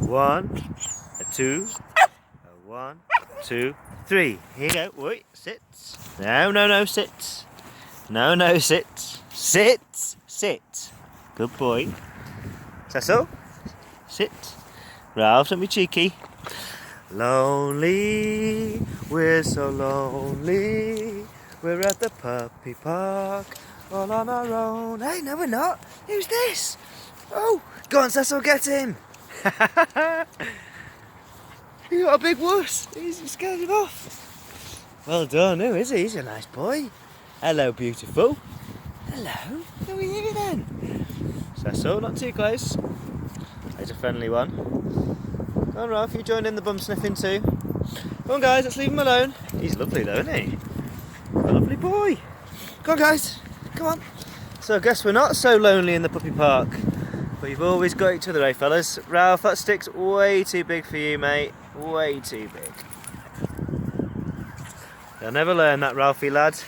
1, a 2, a 1, 2, 3. Here you go. Wait, sit. No, sit. No, sit. Sit. Good boy. Cecil, sit. Ralph, don't be cheeky. Lonely, we're so lonely. We're at the puppy park, all on our own. Hey, no, we're not. Who's this? Oh, go on, Cecil, get him. You got a big wuss. He's scared him off. Well done. Who is he? He's a nice boy. Hello, beautiful. Hello. Who are you then? Cecil, not too close. There's a friendly one. Go on, Ralph, you join in the bum sniffing too. Come on, guys, let's leave him alone. He's lovely though, isn't he? A lovely boy. Come on, guys. Come on. So I guess we're not so lonely in the puppy park. But you've always got each other, eh, fellas? Ralph, that stick's way too big for you, mate. Way too big. You'll never learn that, Ralphie lad.